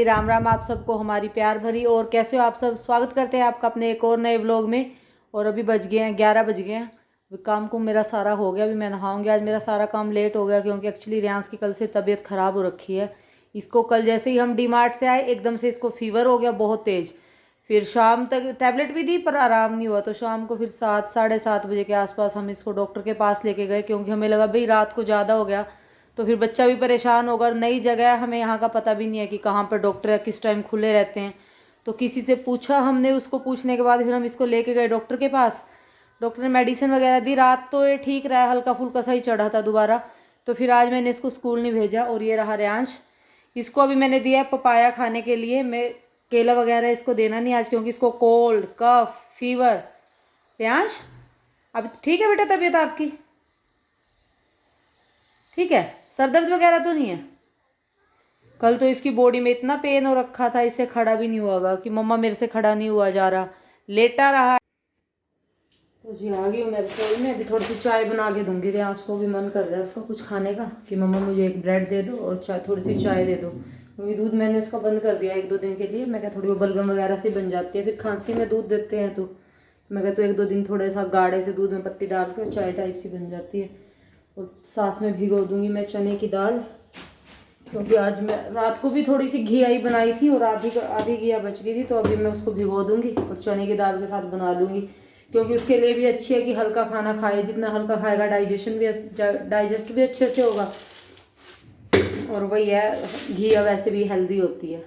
राम राम आप सबको, हमारी प्यार भरी और कैसे हो आप सब। स्वागत करते हैं आपका अपने एक और नए व्लॉग में। और अभी बज गए हैं 11 बज गए हैं। अभी काम को मेरा सारा हो गया। अभी मैं नहाऊंगी। आज मेरा सारा काम लेट हो गया क्योंकि एक्चुअली रियांस की कल से तबीयत ख़राब हो रखी है। इसको कल जैसे ही हम डीमार्ट से आए एकदम से इसको फीवर हो गया बहुत तेज़। फिर शाम तक टैबलेट भी दी पर आराम नहीं हुआ, तो शाम को फिर 7 साढ़े 7 बजे के आसपास हम इसको डॉक्टर के पास लेके गए क्योंकि हमें लगा भाई रात को ज़्यादा हो गया तो फिर बच्चा भी परेशान होगा। और नई जगह है, हमें यहाँ का पता भी नहीं है कि कहाँ पर डॉक्टर है, किस टाइम खुले रहते हैं। तो किसी से पूछा हमने, उसको पूछने के बाद फिर हम इसको लेके गए डॉक्टर के पास। डॉक्टर ने मेडिसिन वगैरह दी। रात तो ये ठीक रहा, हल्का फुल्का सा ही चढ़ा था दोबारा। तो फिर आज मैंने इसको स्कूल नहीं भेजा। और ये रहा रियांश, इसको अभी मैंने दिया है पपाया खाने के लिए। मैं केला वगैरह इसको देना नहीं आज क्योंकि इसको कोल्ड कफ फीवर। रियांश अभी तो ठीक है बेटा, तबीयत आपकी ठीक है, सर दर्द वगैरह तो नहीं है। कल तो इसकी बॉडी में इतना पेन हो रखा था, इससे खड़ा भी नहीं हुआ होगा कि मम्मा मेरे से खड़ा नहीं हुआ जा रहा, लेटा रहा। तो जी आ गई हूँ मैं रसोई में। अभी थोड़ी सी चाय बना के दूंगी। रियांश को भी मन कर रहा है उसका कुछ खाने का कि मम्मा मुझे एक ब्रेड दे दो और चाय, थोड़ी सी चाय दे दो। क्योंकि दूध मैंने उसका बंद कर दिया 1-2 दिन के लिए। मैं क्या थोड़ी वो बलगम वगैरह से बन जाती है, फिर खांसी में दूध देते हैं तो मैं कहता तो 1-2 दिन थोड़ा सा गाढ़े से दूध में पत्ती डाल के चाय टाइप सी बन जाती है। और साथ में भिगो दूंगी मैं चने की दाल, क्योंकि आज मैं रात को भी थोड़ी सी घियाई बनाई थी और आधी घिया बच गई थी, तो अभी मैं उसको भिगो दूंगी और चने की दाल के साथ बना लूँगी। क्योंकि उसके लिए भी अच्छी है कि हल्का खाना खाए, जितना हल्का खाएगा डाइजेस्ट भी अच्छे से होगा। और वही है, घिया वैसे भी हेल्दी होती है।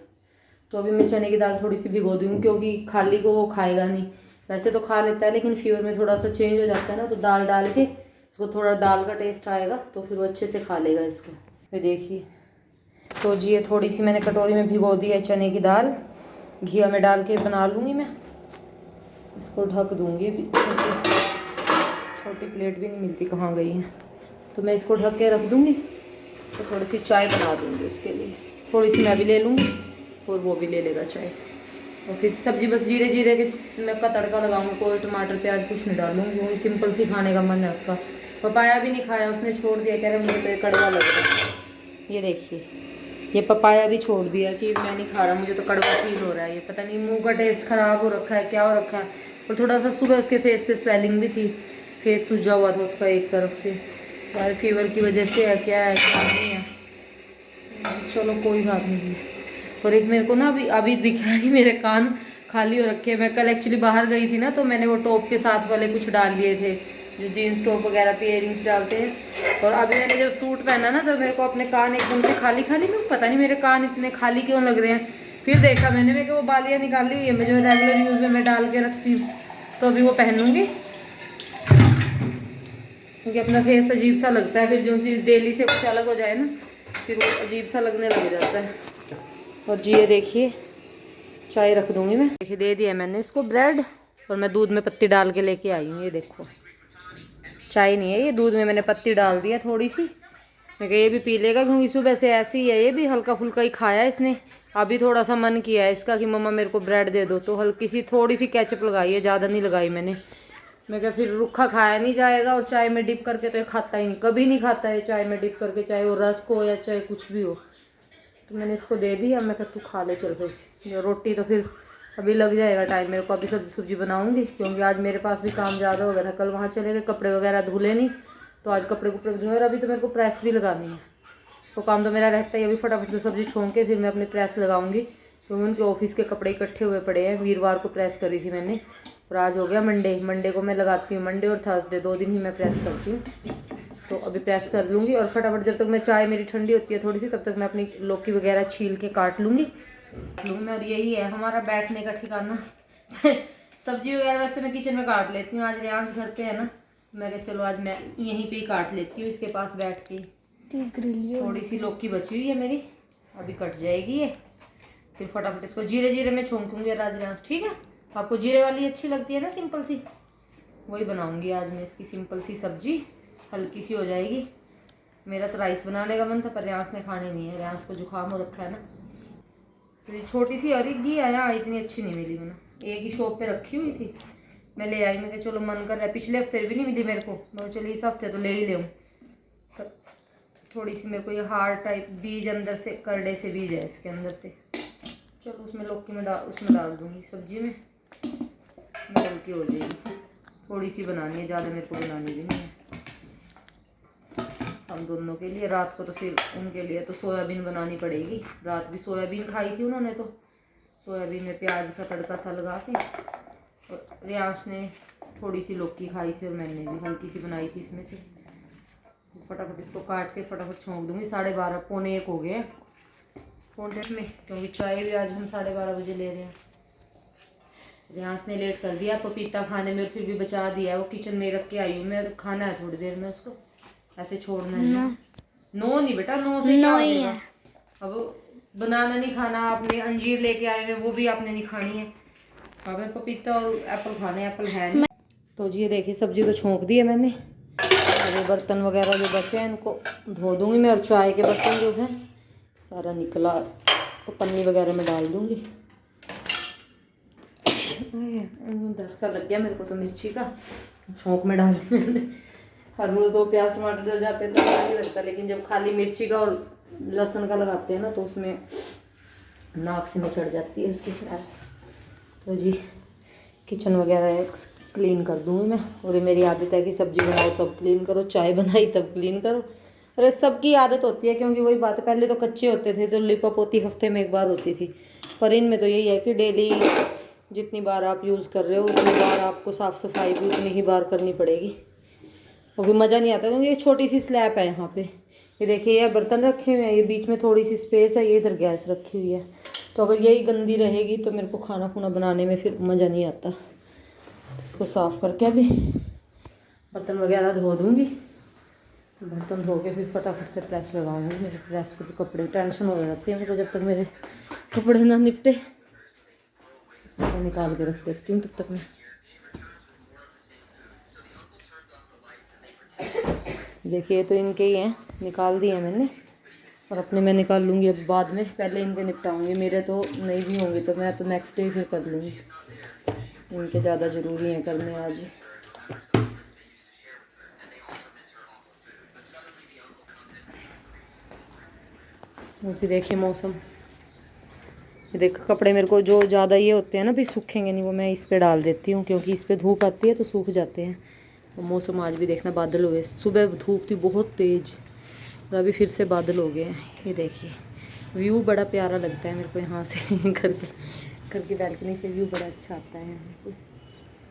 तो अभी मैं चने की दाल थोड़ी सी भिगो दूँगी क्योंकि खाली को वो खाएगा नहीं। वैसे तो खा लेता है लेकिन फीवर में थोड़ा सा चेंज हो जाता है ना, तो दाल डाल के उसको थोड़ा दाल का टेस्ट आएगा तो फिर वो अच्छे से खा लेगा इसको। फिर देखिए, तो जी ये थोड़ी सी मैंने कटोरी में भिगो दी है चने की दाल, घिया में डाल के बना लूँगी मैं। इसको ढक दूँगी। छोटी प्लेट भी नहीं मिलती, कहाँ गई है, तो मैं इसको ढक के रख दूँगी। तो थोड़ी सी चाय बना दूँगी उसके लिए। थोड़ी सी मैं भी ले लूँगी और वो भी ले लेगा चाय। और फिर सब्जी बस जीरे जीरे के मैं का तड़का लगाऊंगी। कोई टमाटर प्याज कुछ नहीं डालूंगी, वही सिंपल सी खाने का मन है उसका। पपाया भी नहीं खाया उसने, छोड़ दिया, कह रहा मुझे तो ये कड़वा लग रहा है। ये देखिए, ये पपाया भी छोड़ दिया कि मैं नहीं खा रहा, मुझे तो कड़वा फील हो रहा है। ये पता नहीं मुंह का टेस्ट खराब हो रखा है, क्या हो रखा है। और थोड़ा सा सुबह उसके फेस पे स्वेलिंग भी थी, फेस सूजा हुआ था उसका एक तरफ से, शायद फीवर की वजह से है, क्या है क्या नहीं है। चलो कोई बात नहीं। और एक मेरे को ना अभी दिखा है कि मेरे कान खाली हो रखे हैं। मैं कल एक्चुअली बाहर गई थी ना, तो मैंने वो टॉप के साथ वाले कुछ डाल लिए थे, जो जीन्स टॉप वगैरह पे इयरिंग्स डालते हैं। और अभी मैंने जब सूट पहना ना, तो मेरे को अपने कान एकदम से खाली खाली, में पता नहीं मेरे कान इतने खाली क्यों लग रहे हैं। फिर देखा मैंने, मैं कि वो बालियाँ निकाली हुई है मैं, जो रेगुलर यूज़ में मैं डाल के रखती हूँ। तो अभी वो पहनूंगी क्योंकि अपना फेस अजीब सा लगता है, फिर जो चीज़ डेली से कुछ अलग हो जाए ना, फिर वो अजीब सा लगने लग जाता है। और जी ये देखिए, चाय रख दूंगी मैं। देखिए दे दिया मैंने इसको ब्रेड, और मैं दूध में पत्ती डाल के लेके आई हूँ। ये देखो, चाय नहीं है ये, दूध में मैंने पत्ती डाल दी है थोड़ी सी। मैं कहा ये भी पी लेगा क्योंकि सुबह से ऐसे ही है, ये भी हल्का फुल्का ही खाया इसने। अभी थोड़ा सा मन किया है इसका कि मम्मा मेरे को ब्रेड दे दो, तो हल्की सी थोड़ी सी केचप लगाई है, ज़्यादा नहीं लगाई मैंने। मैं क्या फिर रूखा खाया नहीं जाएगा, और चाय में डिप करके तो ये खाता ही नहीं, कभी नहीं खाता है चाय में डिप करके, चाहे वो रस्क हो या चाहे कुछ भी हो। तो मैंने इसको दे दी। अब मैं कहा तू खा ले चल फिर। रोटी तो फिर अभी लग जाएगा टाइम मेरे को, अभी सब्जी बनाऊंगी क्योंकि आज मेरे पास भी काम ज़्यादा हो गया था। कल वहाँ चले गए, कपड़े वगैरह धुले नहीं, तो आज कपड़े धोए। और अभी तो मेरे को प्रेस भी लगानी है, तो काम तो मेरा रहता है। अभी फटाफट से सब्जी छोंक के फिर मैं अपनी प्रेस लगाऊंगी क्योंकि उनके ऑफिस के कपड़े इकट्ठे हुए पड़े हैं। वीरवार को प्रेस करी थी मैंने, और आज हो गया मंडे को मैं लगाती हूँ। मंडे और थर्सडे 2 दिन ही मैं प्रेस करती हूँ। तो अभी प्रेस कर लूँगी, और फटाफट जब तक मैं चाय मेरी ठंडी होती है थोड़ी सी, तब तक मैं अपनी लौकी वगैरह छील के काट लूँगी में। और यही है हमारा बैठने का ठिकाना। सब्जी वगैरह वैसे मैं किचन में काट लेती हूँ, आज रियांश घर पे है ना, मैं कहा चलो आज मैं यहीं पे ही काट लेती हूँ इसके पास बैठ के। थोड़ी सी लौकी बची हुई है मेरी, अभी कट जाएगी ये। फिर फटाफट इसको जीरे जीरे में छोंकूंगी आज रियांश, ठीक है। आपको जीरे वाली अच्छी लगती है ना, सिंपल सी, वही बनाऊंगी आज मैं इसकी सिंपल सी सब्जी, हल्की सी हो जाएगी। मेरा तो राइस बनाने का मन था पर रियांश ने खाने नहीं है, रियांश को जुकाम हो रखा है ना। तो छोटी सी और एक घी आया, इतनी अच्छी नहीं मिली, मैंने एक ही शॉप पे रखी हुई थी, मैं ले आई। मैं कहा चलो मन कर रहा है, पिछले हफ्ते भी नहीं मिली मेरे को, मैं चलो इस हफ्ते तो ले ही ले। थोड़ी सी मेरे को ये हार्ड टाइप बीज अंदर से, करड़े से बीज है इसके अंदर से, चलो उसमें लौकी में डाल दूँगी सब्जी में, हल्की हो जाएगी। थोड़ी सी बनानी है, ज़्यादा मेरे को बनानी भी नहीं है। हम दोनों के लिए, रात को तो फिर उनके लिए तो सोयाबीन बनानी पड़ेगी। रात भी सोयाबीन खाई थी उन्होंने, तो सोयाबीन में प्याज का तड़का सा लगा के, और रियांश ने थोड़ी सी लौकी खाई थी और मैंने भी हल्की सी बनाई थी इसमें से। फटाफट इसको काट के फटाफट छोंक दूँगी। 12:30 पौने 1 हो गए कॉन्टेक्ट में, क्योंकि चाय भी आज हम 12:30 बजे ले रहे हैं। रियांश ने लेट कर दिया पपीता खाने में, और फिर भी बचा दिया है। वो किचन में रख के आई हूँ मैं, खाना है थोड़ी देर में उसको, ऐसे छोड़ना है। नो नहीं बेटा, नो से क्या होगा। अब बनाना नहीं खाना आपने, अंजीर लेके आए हैं वो भी आपने नहीं खानी है। हमें पपीता और एप्पल खाने, एप्पल है नहीं। तो जी ये देखिए सब्जी तो छोंक दी है मैंने। अभी बर्तन वगैरह जो बचे हैं इनको धो दूँगी मैं, और चाय के बर्तन जो है सारा निकला तो पन्नी वगैरह में डाल दूँगी। धक्का लग गया मेरे को तो मिर्ची का, छोंक में डाल दी मैंने। हर रोज़ 2 प्याज टमाटर डल जाते हैं तो नहीं लगता, लेकिन जब खाली मिर्ची का और लहसुन का लगाते हैं ना तो उसमें नाक से में चढ़ जाती है उसकी स्मेल। तो जी किचन वगैरह क्लीन कर दूँगी मैं। और ये मेरी आदत है कि सब्जी बनाओ तब क्लीन करो, चाय बनाई तब क्लीन करो। अरे सबकी आदत होती है, क्योंकि वही बात है, पहले तो कच्चे होते थे तो लिपा पोती हफ्ते में 1 बार होती थी, पर इनमें तो यही है कि डेली जितनी बार आप यूज़ कर रहे हो उतनी बार आपको साफ़ सफाई भी उतनी ही बार करनी पड़ेगी। वो भी मज़ा नहीं आता, क्योंकि ये छोटी सी स्लैब है यहाँ पे। ये देखिए ये बर्तन रखे हुए हैं, ये बीच में थोड़ी सी स्पेस है, ये इधर गैस रखी हुई है। तो अगर यही गंदी रहेगी तो मेरे को खाना खुना बनाने में फिर मज़ा नहीं आता। इसको साफ़ करके अभी बर्तन वगैरह धो दूँगी। बर्तन धो के फिर फटाफट से प्रेस लगाऊंगी। मेरे प्रेस के कपड़े टेंशन हो जाती है मेरे को, जब तक मेरे कपड़े ना निपटे तो निकाल के रख देती हूँ तब तक मैं। देखिए तो इनके ही हैं, निकाल दिए मैंने, और अपने मैं निकाल लूँगी अब बाद में। पहले इनके निपटाऊँगी, मेरे तो नहीं भी होंगे तो मैं तो नेक्स्ट डे फिर कर लूँगी। इनके ज़्यादा ज़रूरी हैं करने आज। उसी देखिए मौसम, ये देखो कपड़े मेरे को जो ज़्यादा ये होते हैं ना भी सूखेंगे नहीं, वो मैं इस पे डाल देती हूँ, क्योंकि इस पे धूप आती है तो सूख जाते हैं। तो मौसम आज भी देखना बादल हुए, सुबह धूप थी बहुत तेज़ और अभी फिर से बादल हो गए हैं। ये देखिए व्यू बड़ा प्यारा लगता है मेरे को यहाँ से घर की बैल्कनी से व्यू बड़ा अच्छा आता है यहाँ से।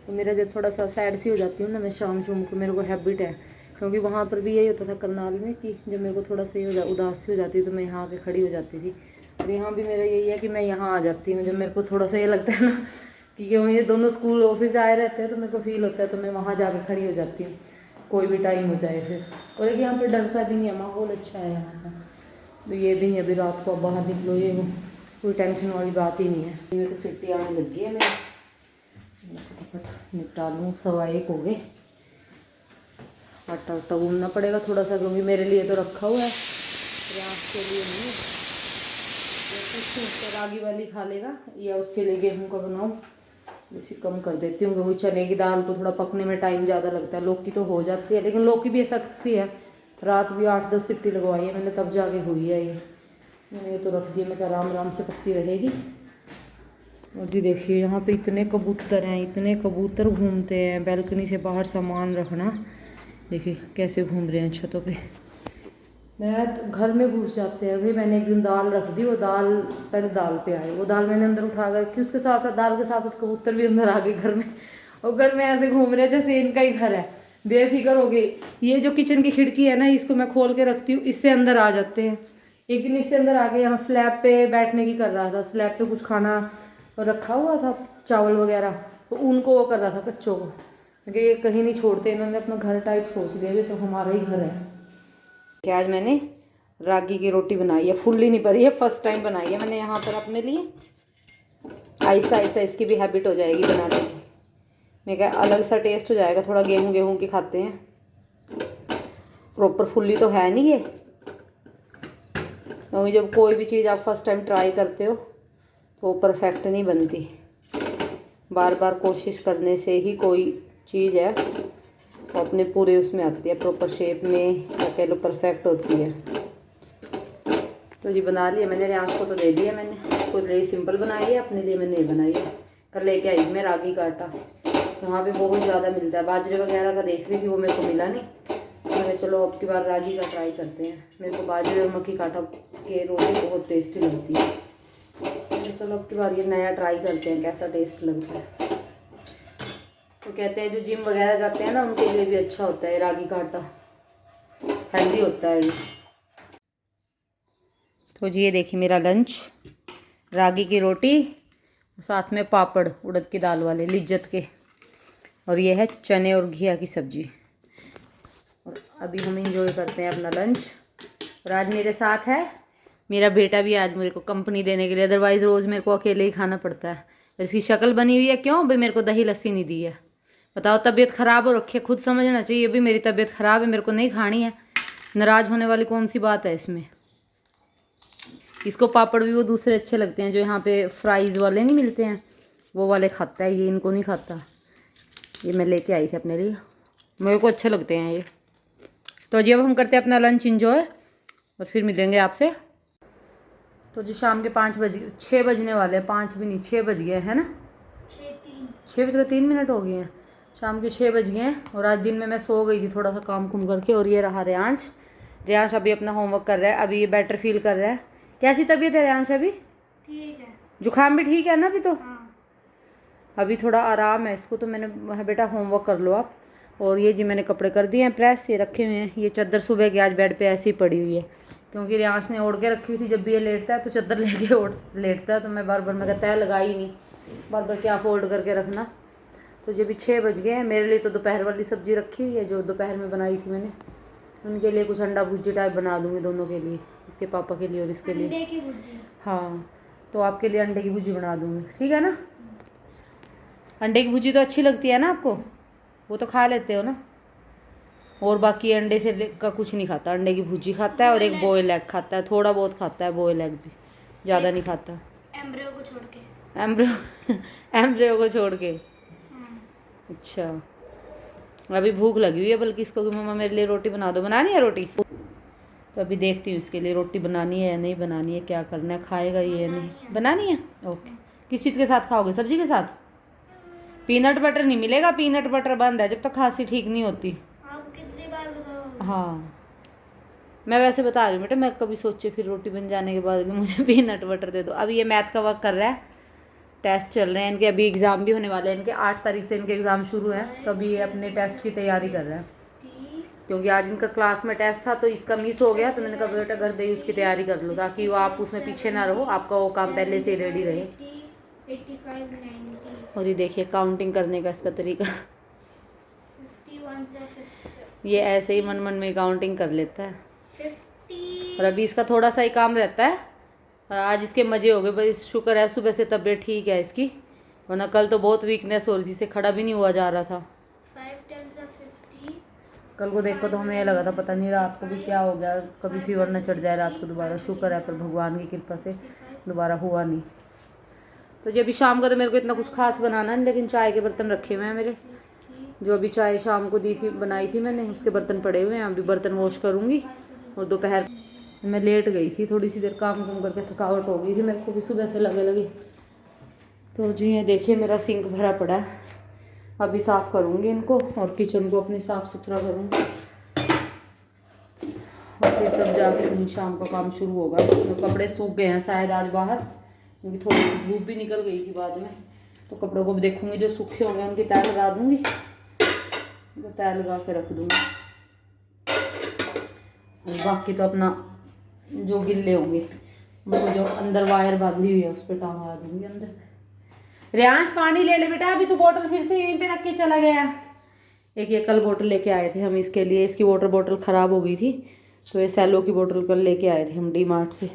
तो मेरा जब थोड़ा सा सैड सी हो जाती हूँ ना मैं शाम को, मेरे को हैबिट है, क्योंकि वहाँ पर भी यही होता था करनाल में कि जब मेरे को थोड़ा सा उदास सी हो जाती तो मैं यहाँ आके खड़ी हो जाती थी। और यहाँ भी मेरा यही है कि मैं यहाँ आ जाती हूँ जब मेरे को थोड़ा सा ये लगता है ना कि क्यों ये दोनों स्कूल ऑफिस आए रहते हैं तो मेरे को फील होता है, तो मैं वहाँ जाकर खड़ी हो जाती हूँ कोई भी टाइम हो जाए फिर। और एक यहाँ पर डर सा भी नहीं है, माहौल अच्छा है यहाँ का। तो ये भी नहीं अभी रात को बाहर निकलो ये वो कोई टेंशन वाली बात ही नहीं है। मेरे तो सीटी आने लगी है, मैं फटाफट निपटा लूँ। 1:15 हो गए। आटा उटा घूमना पड़ेगा थोड़ा सा, क्योंकि मेरे लिए तो रखा हुआ है, प्रयास के लिए नहीं। तो रागी वाली खा लेगा या उसके लिए गेहूँ का बनाऊँ, इसी कम कर देती हूँ। क्योंकि चने की दाल तो थोड़ा पकने में टाइम ज़्यादा लगता है। लौकी तो हो जाती है, लेकिन लौकी भी सख्त सी है। रात भी 8-10 सीटी लगवाई है मैंने तब जाके हुई है ये। मैंने ये तो रख दिया, मैं क्या आराम आराम से पकती रहेगी। और जी देखिए यहाँ पे इतने कबूतर हैं, इतने कबूतर घूमते हैं। बैल्कनी से बाहर सामान रखना, देखिए कैसे घूम रहे हैं छतों पे। मैं घर में घुस जाते हैं। अभी मैंने एक दिन दाल रख दी, वो दाल पहले दाल पे आए, वो दाल मैंने अंदर उठा कर रखी, उसके साथ दाल के साथ कबूतर भी अंदर आ गए घर में। और घर में ऐसे घूम रहे जैसे इनका ही घर है, बेफिक्र हो गई। ये जो किचन की खिड़की है ना, इसको मैं खोल के रखती हूँ, इससे अंदर आ जाते हैं। एक दिन इससे अंदर आ गए, यहाँ स्लैब पे बैठने की कर रहा था, स्लैब पे कुछ खाना रखा हुआ था चावल वगैरह, तो उनको वो कर रहा था कच्चों को, क्योंकि ये कहीं नहीं छोड़ते, इन्होंने अपना घर टाइप सोच लिया भी तो हमारा ही घर है। आज मैंने रागी की रोटी बनाई है, फुल्ली नहीं पड़ी है, फर्स्ट टाइम बनाई है मैंने यहाँ पर अपने लिए। आहिस्ता आहिस्ता इसकी भी हैबिट हो जाएगी बनाने की। मैं क्या अलग सा टेस्ट हो जाएगा, थोड़ा गेहूँ की खाते हैं, प्रॉपर फुल्ली तो है नहीं ये। क्योंकि जब कोई भी चीज़ आप फर्स्ट टाइम ट्राई करते हो तो वो परफेक्ट नहीं बनती, बार बार कोशिश करने से ही कोई चीज़ है वो अपने पूरे उसमें आती है, प्रॉपर शेप में, या कह लो परफेक्ट होती है। तो जी बना लिया मैंने, रियांश को तो दे दिया मैंने, को लिए सिंपल बनाई है, अपने लिए मैंने नहीं बनाई है। कल लेके आई मैं रागी का आटा, वहाँ पे बहुत ज़्यादा मिलता है। बाजरे वगैरह का देख रही थी, वो मेरे को मिला नहीं, तो मैंने चलो अब की बार रागी का ट्राई करते हैं। मेरे को बाजरे और मक्की का आटा के रोटी बहुत टेस्टी लगती है, तो चलो अब की बार ये नया ट्राई करते हैं कैसा टेस्ट लगता है। तो कहते हैं जो जिम वगैरह जाते हैं ना, उनके लिए भी अच्छा होता है रागी का आटा, हेल्दी होता है ये। तो जी ये देखिए मेरा लंच, रागी की रोटी, साथ में पापड़ उड़द की दाल वाले लिज्जत के, और ये है चने और घिया की सब्जी। और अभी हम इंजॉय करते हैं अपना लंच। और आज मेरे साथ है मेरा बेटा भी, आज मेरे को कंपनी देने के लिए, अदरवाइज़ रोज़ मेरे को अकेले ही खाना पड़ता है। इसकी शक्ल बनी हुई है, क्यों भाई मेरे को दही लस्सी नहीं दी है, बताओ। तबीयत ख़राब हो रखी है, खुद समझना चाहिए भी मेरी तबीयत ख़राब है, मेरे को नहीं खानी है। नाराज़ होने वाली कौन सी बात है इसमें। इसको पापड़ भी वो दूसरे अच्छे लगते हैं, जो यहाँ पे फ्राइज़ वाले नहीं मिलते हैं, वो वाले खाता है, ये इनको नहीं खाता। ये मैं लेके आई थी अपने लिए, मेरे को अच्छे लगते हैं ये। तो जी अब हम करते हैं अपना लंच इंजॉय, और फिर मिलेंगे आपसे। तो जी शाम के 6 बजने वाले हैं, 5 भी नहीं 6 बज गए हैं ना, 6 बज के 3 मिनट हो गए हैं, शाम के 6 बज गए हैं। और आज दिन में मैं सो गई थी थोड़ा सा काम कुम करके। और ये रहा रेयांश अभी अपना होमवर्क कर रहा है, अभी ये बेटर फील कर रहा है। कैसी तबीयत है रेयांश अभी? ठीक है, जुकाम भी ठीक है ना अभी तो? हाँ। अभी थोड़ा आराम है इसको, तो मैंने बेटा होमवर्क कर लो आप। और ये जी मैंने कपड़े कर दिए हैं प्रेस, ये रखे हुए हैं। ये चादर सुबह की आज बेड पे ऐसे ही पड़ी हुई है, क्योंकि रेयांश ने ओढ़ के रखी हुई थी। जब भी ये लेटता है तो चादर लेके लेटता है, तो मैं बार बार मैं कहता है लगाई नहीं, बार बार क्या फोल्ड करके रखना। तो जब भी 6 बज गए हैं। मेरे लिए तो दोपहर वाली सब्ज़ी रखी हुई है, जो दोपहर में बनाई थी मैंने। उनके लिए कुछ अंडा भुर्जी टाइप बना दूँगी, दोनों के लिए, इसके पापा के लिए और इसके लिए। अंडे की भुर्जी? हाँ, तो आपके लिए अंडे की भुर्जी बना दूँगी, ठीक है ना? अंडे की भुर्जी तो अच्छी लगती है ना आपको, वो तो खा लेते हो ना? और बाकी अंडे से का कुछ नहीं खाता, अंडे की भुर्जी खाता है और एक बॉयल एग खाता है, थोड़ा बहुत खाता है बॉयल एग भी, ज़्यादा नहीं खाता। एम्ब्रियो को छोड़ के? एम्ब्रियो को छोड़ के। अच्छा, अभी भूख लगी हुई है बल्कि इसको कि मम्मा मेरे लिए रोटी बना दो। बनानी है रोटी? तो अभी देखती हूँ इसके लिए रोटी बनानी है या नहीं बनानी है, क्या करना है, खाएगा ये या नहीं। बनानी है, ओके। किस चीज़ के साथ खाओगे? सब्जी के साथ? पीनट बटर नहीं मिलेगा, पीनट बटर बंद है जब तक खांसी ठीक नहीं होती। आप कितनी बार बताओगे? हाँ, मैं वैसे बता रही हूँ बेटा, मैं कभी सोचे फिर रोटी बन जाने के बाद कि मुझे पीनट बटर दे दो। अभी ये मैथ का वर्क कर रहा है, टेस्ट चल रहे हैं इनके, अभी एग्ज़ाम भी होने वाले हैं इनके। 8 तारीख से इनके एग्ज़ाम शुरू हैं, तो अभी ये अपने टेस्ट की तैयारी कर रहे हैं। क्योंकि आज इनका क्लास में टेस्ट था तो इसका मिस हो गया, तो मैंने कहा बेटा घर दे उसकी तैयारी कर लो, ताकि वो आप उसमें पीछे ना रहो, आपका वो काम पहले से रेडी रहे। 85, 90। और ये देखिए काउंटिंग करने का इसका तरीका, 51 से 50। ये ऐसे ही मन मन में काउंटिंग कर लेता है। 50। और अभी इसका थोड़ा सा ही काम रहता है। आज इसके मज़े हो गए, बस शुक्र है सुबह से तबीयत ठीक है इसकी, वरना कल तो बहुत वीकनेस हो रही थी, से खड़ा भी नहीं हुआ जा रहा था। 5 10 से 50। कल को देखो तो हमें ये लगा था पता नहीं रात को भी क्या हो गया, कभी फीवर न चढ़ जाए रात को दोबारा। शुक्र है पर भगवान की कृपा से दोबारा हुआ नहीं। तो जी अभी शाम का तो मेरे को इतना कुछ खास बनाना है, लेकिन चाय के बर्तन रखे हुए हैं मेरे, जो अभी चाय शाम को दी थी बनाई थी मैंने, उसके बर्तन पड़े हुए हैं। अभी बर्तन वॉश करूँगी। और दोपहर मैं लेट गई थी, थोड़ी सी देर काम करके थकावट हो गई थी मेरे को भी सुबह से लगे। तो जी ये देखिए मेरा सिंक भरा पड़ा है, अभी साफ़ करूँगी इनको और किचन को अपनी साफ़ सुथरा करूँगी, और फिर तब जाके कहीं शाम का काम शुरू होगा। तो कपड़े सूख गए हैं शायद आज बाहर, क्योंकि थोड़ी सी धूप भी निकल गई थी बाद में। तो कपड़ों को भी देखूँगी, जो सूखे होंगे उनकी तय लगा दूँगी, तो तय लगा के रख दूँगी। और बाकी तो अपना जो गिल्ले होंगे उनको जो अंदर वायर बांधी हुई है उस पर टांगा दूँगी अंदर। रेयांश पानी ले ले बेटा, अभी तो बोतल फिर से यहीं पे रख के चला गया। एक ये कल बोतल लेके आए थे हम इसके लिए, इसकी वाटर बोतल ख़राब हो गई थी, तो ये सेलो की बोतल कल लेके आए थे हम डी-मार्ट से।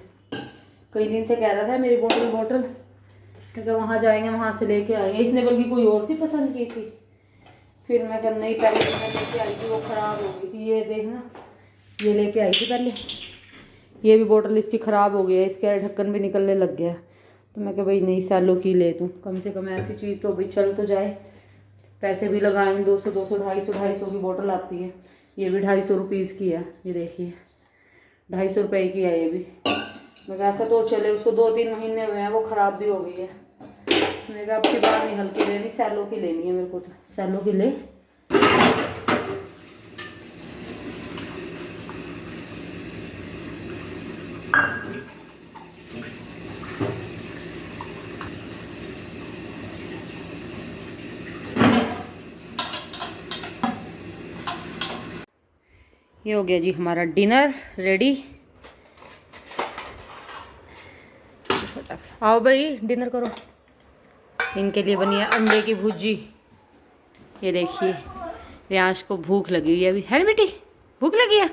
कई दिन से कह रहा था मेरी बोतल, क्योंकि वहाँ जाएंगे वहाँ से लेके आएंगे। इसने बल्कि कोई और सी पसंद की थी, फिर मैं कल नहीं, पहले तो मैं लेके आई थी वो ख़राब हो गई थी। ये देखना, ये लेके आई थी पहले, ये भी बोतल इसकी ख़राब हो गई है, इसके ढक्कन भी निकलने लग गया। तो मैं कहा भाई नहीं सेलो की ले दूँ, कम से कम ऐसी चीज़ तो भाई चल तो जाए, पैसे भी लगाएं। 200 250 की बोतल आती है, ये भी 250 रुपीज़ की है। ये देखिए 250 रुपये की है ये भी। मैं कहा ऐसा तो चले, उसको 2-3 महीने हुए हैं, वो ख़राब भी हो गई है। मैं कहा अब की बार नहीं हल्की लेनी, सैलो की लेनी है मेरे को, तो सैलो की ले। ये हो गया जी हमारा डिनर रेडी। आओ भाई डिनर करो। इनके लिए बनी है अंडे की भुर्जी। ये देखिए रियांश को भूख लगी हुई है अभी, है ना बेटी? भूख लगी है,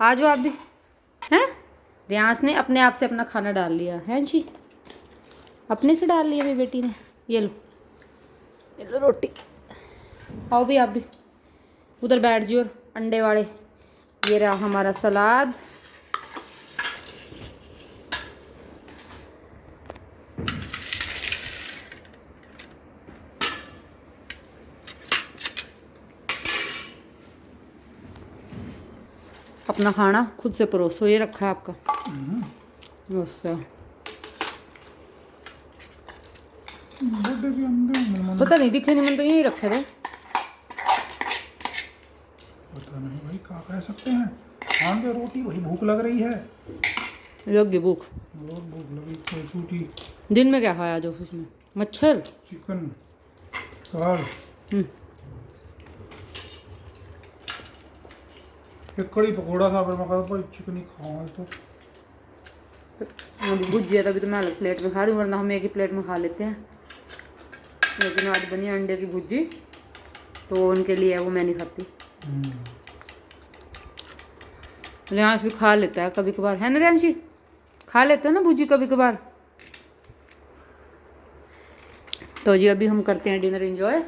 आ जाओ आप भी। हैं रियांश ने अपने आप से अपना खाना डाल लिया है जी, अपने से डाल लिया मेरी बेटी ने। ये लो रोटी, आओ भी आप भी, उधर बैठ जियो अंडे वाले। ये रहा हमारा सलाद। अपना खाना खुद से परोसो, ये रखा है आपका। पता नहीं दिखे नहीं, मैंने तो यही रखे थे। पता नहीं भाई क्या कह सकते हैं, खान पे रोटी वही भूख लग रही है। लगी भूख, बहुत भूख लगी। कोई सूटी दिन में क्या खाया आज ऑफिस में? मच्छर, चिकन, दाल, एक कड़ी पकौड़ा था, फिर मैं कहा भाई चिकन ही खाऊं तो। भुजिया तभी तो मैं अलग प्लेट में खा रही हूँ, वरना हम एक ही प्लेट में खा लेते हैं। लेकिन आज बनी अंडे की भुर्जी, तो उनके लिए वो मैं नहीं खाती। रियांश भी खा लेता है कभी कभार, है ना रियांश जी? खा लेते हैं ना भुर्जी कभी कभार। तो जी अभी हम करते हैं डिनर एंजॉय।